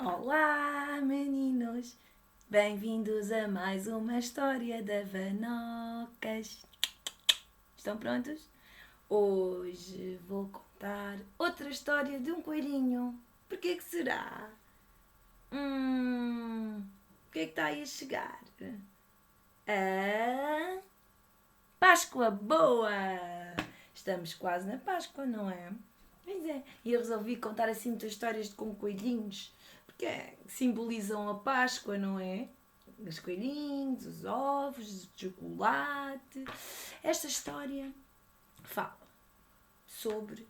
Olá, meninos! Bem-vindos a mais uma história da Vanocas. Estão prontos? Hoje vou contar outra história de um coelhinho. Por que será? O que é que está aí a chegar? A Páscoa boa! Estamos quase na Páscoa, não é? Pois é, e eu resolvi contar assim muitas histórias com coelhinhos, porque simbolizam a Páscoa, não é? Os coelhinhos, os ovos, o chocolate. Esta história fala sobre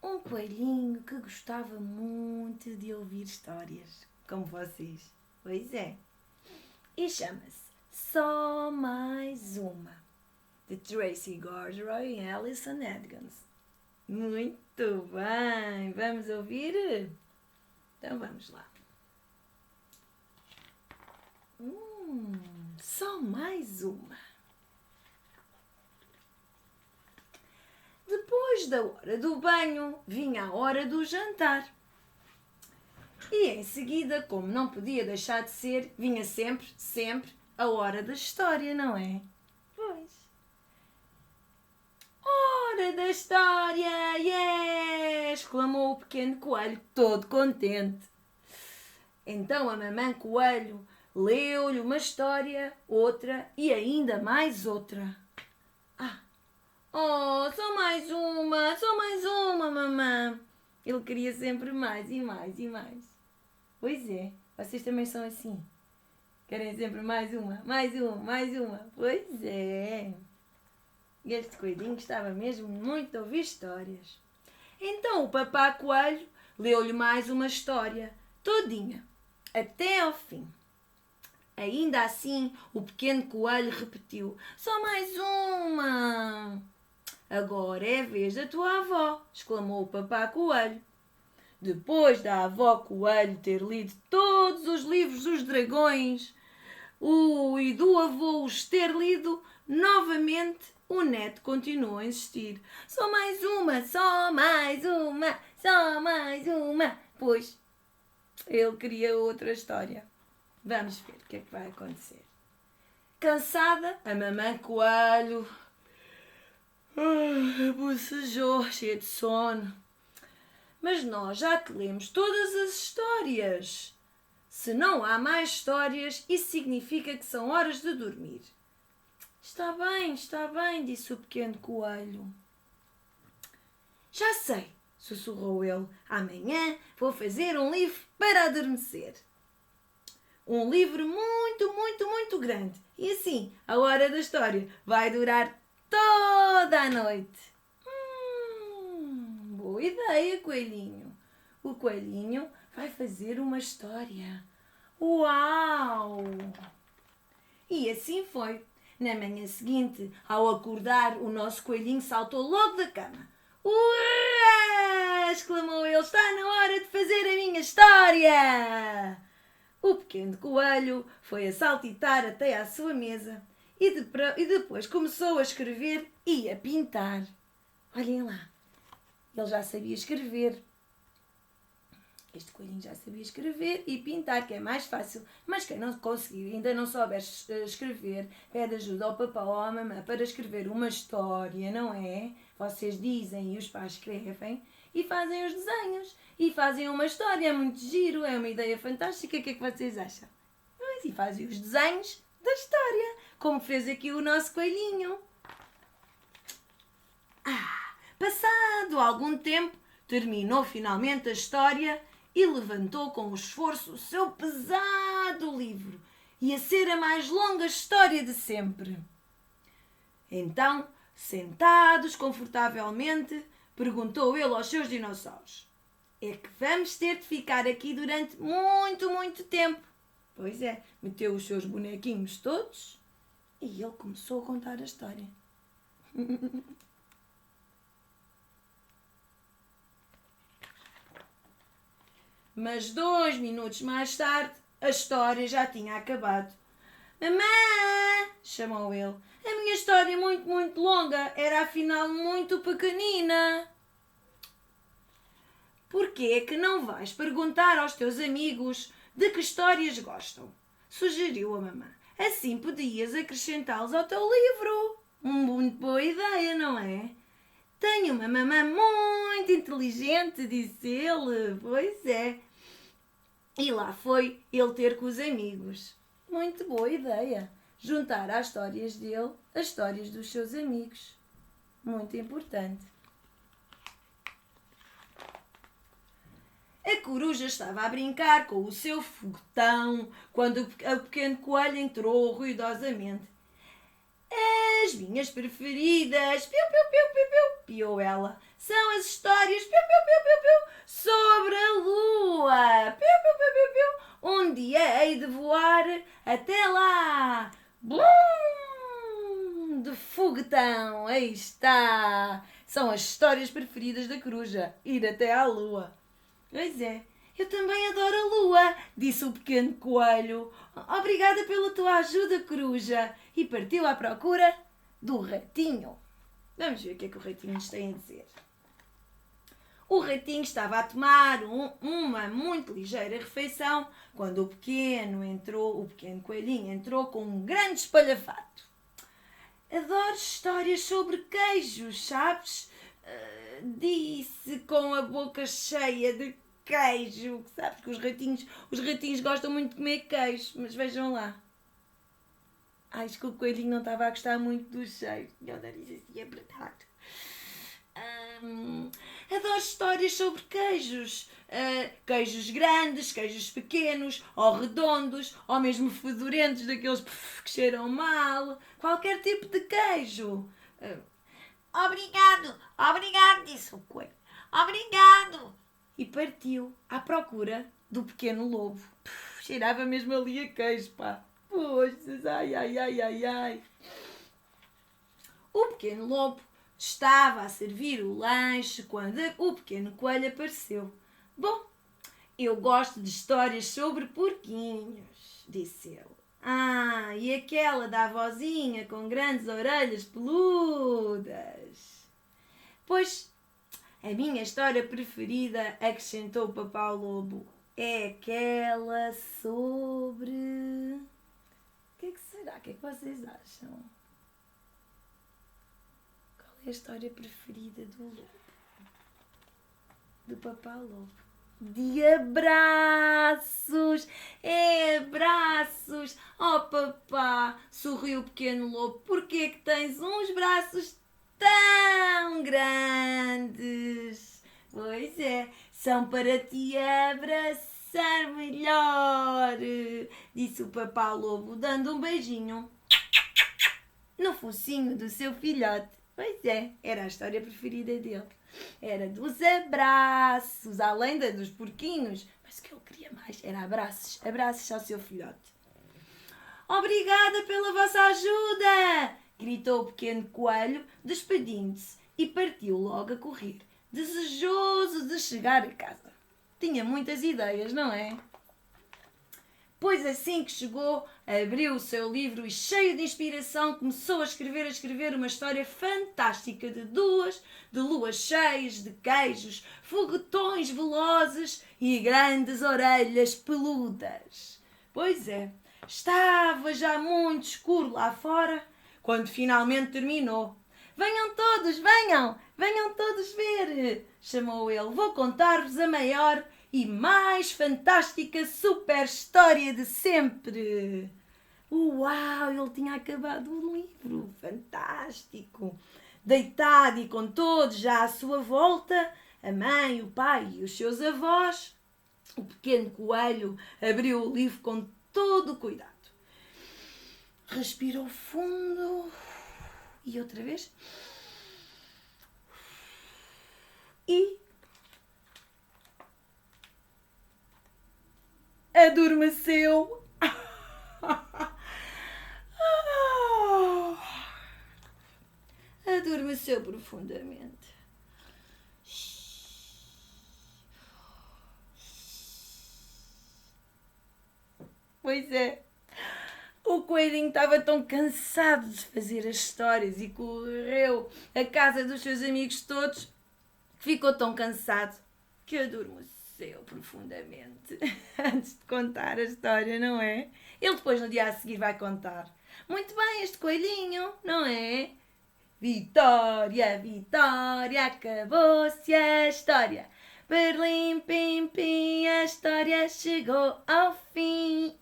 um coelhinho que gostava muito de ouvir histórias, como vocês. Pois é. E chama-se Só Mais Uma, de Tracy Gordroy e Alison Edgins. Muito bem, vamos ouvir? Então vamos lá. Só mais uma. Depois da hora do banho, vinha a hora do jantar. E em seguida, como não podia deixar de ser, vinha sempre a hora da história, não é? Pois. Hora da história! Yeah! Exclamou o pequeno coelho, todo contente. Então a mamã coelho leu-lhe uma história, outra e ainda mais outra. Só mais uma, mamã. Ele queria sempre mais e mais e mais. Pois é, vocês também são assim. Querem sempre mais uma, mais uma, mais uma. Pois é. E este coelhinho gostava mesmo muito de ouvir histórias. Então o papá coelho leu-lhe mais uma história, todinha, até ao fim. Ainda assim, o pequeno coelho repetiu: Só mais uma! Agora é a vez da tua avó, exclamou o papá coelho. Depois da avó coelho ter lido todos os livros dos dragões e do avô os ter lido novamente, o neto continuou a insistir. Só mais uma, só mais uma, só mais uma. Pois ele queria outra história. Vamos ver o que é que vai acontecer. Cansada, a mamã coelho bocejou, cheia de sono. Mas nós já te lemos todas as histórias. Se não há mais histórias, isso significa que são horas de dormir. Está bem, disse o pequeno coelho. Já sei, sussurrou ele. Amanhã vou fazer um livro para adormecer. Um livro muito grande. E assim, a hora da história vai durar toda a noite. Boa ideia, coelhinho. O coelhinho vai fazer uma história. Uau! E assim foi. Na manhã seguinte, ao acordar, o nosso coelhinho saltou logo da cama. Ué! Exclamou ele. Está na hora de fazer a minha história! O pequeno coelho foi a saltitar até à sua mesa e depois começou a escrever e a pintar. Olhem lá, ele já sabia escrever. Este coelhinho já sabia escrever e pintar, que é mais fácil. Mas quem não conseguir, ainda não souber escrever, pede ajuda ao papá ou à mamã para escrever uma história, não é? Vocês dizem e os pais escrevem e fazem os desenhos. E fazem uma história, é muito giro, é uma ideia fantástica. O que é que vocês acham? E fazem os desenhos da história, como fez aqui o nosso coelhinho. Passado algum tempo, terminou finalmente a história e levantou com esforço o seu pesado livro. Ia ser a mais longa história de sempre. Então, sentados confortavelmente, perguntou ele aos seus dinossauros: É que vamos ter de ficar aqui durante muito tempo. Pois é, meteu os seus bonequinhos todos e ele começou a contar a história. Mas 2 minutos mais tarde, a história já tinha acabado. Mamã! Chamou ele. A minha história é muito longa. Era afinal muito pequenina. porquê é que não vais perguntar aos teus amigos de que histórias gostam? Sugeriu a mamã. Assim podias acrescentá-los ao teu livro. Muito boa ideia, não é? Tenho uma mamã muito inteligente, disse ele. Pois é. E lá foi ele ter com os amigos. Muito boa ideia. Juntar às histórias dele as histórias dos seus amigos. Muito importante. A coruja estava a brincar com o seu foguetão quando o pequeno coelho entrou ruidosamente. As minhas preferidas, piu, piu, piu, piu, piu, piou ela, são as histórias, piu, piu, piu, piu, piu, sobre a lua, piu, piu, piu, piu, piu. Um dia hei de voar até lá. Blum! De foguetão, aí está. São as histórias preferidas da coruja, ir até à lua. Pois é, eu também adoro a lua, disse o pequeno coelho. Obrigada pela tua ajuda, coruja. E partiu à procura do ratinho. Vamos ver o que é que o ratinho nos tem a dizer. O ratinho estava a tomar uma muito ligeira refeição quando o pequeno coelhinho entrou com um grande espalhafato. Adoro histórias sobre queijos, sabes? Disse com a boca cheia de queijo. Sabes que os ratinhos gostam muito de comer queijo, mas vejam lá. Acho que o coelhinho não estava a gostar muito do cheiro. Meu nariz assim apertado. Adoro histórias sobre queijos. Queijos grandes, queijos pequenos, ou redondos, ou mesmo fedorentos, daqueles que cheiram mal. Qualquer tipo de queijo. Obrigado, disse o coelho. Obrigado. E partiu à procura do pequeno lobo. Cheirava mesmo ali a queijo, pá. Pois, ai. O pequeno lobo estava a servir o lanche quando o pequeno coelho apareceu. Bom, eu gosto de histórias sobre porquinhos, disse ele. E aquela da avózinha com grandes orelhas peludas. Pois, a minha história preferida, acrescentou o Papá Lobo, é aquela sobre... O que é que será? O que é que vocês acham? Qual é a história preferida do lobo? Do Papá Lobo? De abraços! É abraços! Oh papá! Sorriu o pequeno lobo. Porquê é que tens uns braços tão grandes? Pois é, são para te abraçar melhor, disse o Papá Lobo, dando um beijinho no focinho do seu filhote. Pois é, era a história preferida dele. Era dos abraços, além dos porquinhos, mas o que ele queria mais era abraços ao seu filhote. Obrigada pela vossa ajuda, gritou o pequeno coelho, despedindo-se, e partiu logo a correr, desejoso de chegar a casa. Tinha muitas ideias, não é? Pois assim que chegou, abriu o seu livro e, cheio de inspiração, começou a escrever uma história fantástica de luas cheias, de queijos, foguetões velozes e grandes orelhas peludas. Pois é, estava já muito escuro lá fora, quando finalmente terminou. Venham todos ver, chamou ele. Vou contar-vos a maior e mais fantástica super história de sempre. Uau, ele tinha acabado o livro, fantástico. Deitado e com todos já à sua volta, a mãe, o pai e os seus avós, o pequeno coelho abriu o livro com todo o cuidado. Respirou fundo e outra vez. E adormeceu. Adormeceu profundamente. Pois é. O coelhinho estava tão cansado de fazer as histórias e correu à casa dos seus amigos todos, ficou tão cansado que adormeceu profundamente antes de contar a história, não é? Ele depois no dia a seguir vai contar. Muito bem, este coelhinho, não é? Vitória, Vitória, acabou-se a história. Berlim, pim, pim, a história chegou ao fim.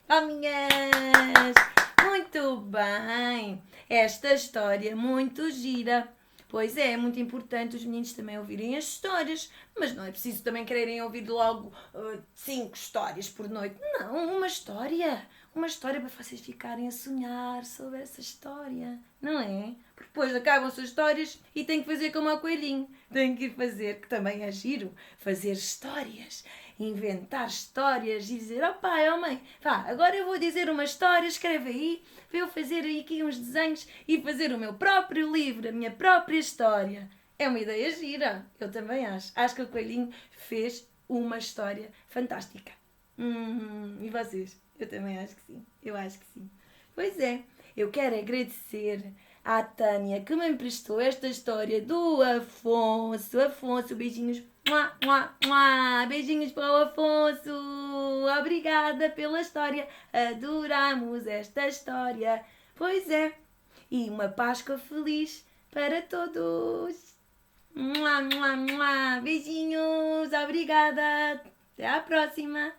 Palminhas! Muito bem! Esta história é muito gira. Pois é muito importante os meninos também ouvirem as histórias, mas não é preciso também quererem ouvir logo 5 histórias por noite. Não, uma história para vocês ficarem a sonhar sobre essa história, não é? Porque depois acabam-se as histórias e têm que fazer como ao coelhinho. Têm que ir fazer, que também é giro, fazer histórias, inventar histórias e dizer, ó pai, ó mãe, vá, agora eu vou dizer uma história, escreve aí, para eu fazer aqui uns desenhos e fazer o meu próprio livro, a minha própria história. É uma ideia gira, eu também acho. Acho que o coelhinho fez uma história fantástica. E vocês? Eu também acho que sim. Eu acho que sim. Pois é, eu quero agradecer à Tânia que me emprestou esta história do Afonso. Afonso, beijinhos. Mua, mua, mua. Beijinhos para o Afonso. Obrigada pela história. Adoramos esta história. Pois é. E uma Páscoa feliz para todos. Mua, mua, mua. Beijinhos. Obrigada. Até à próxima.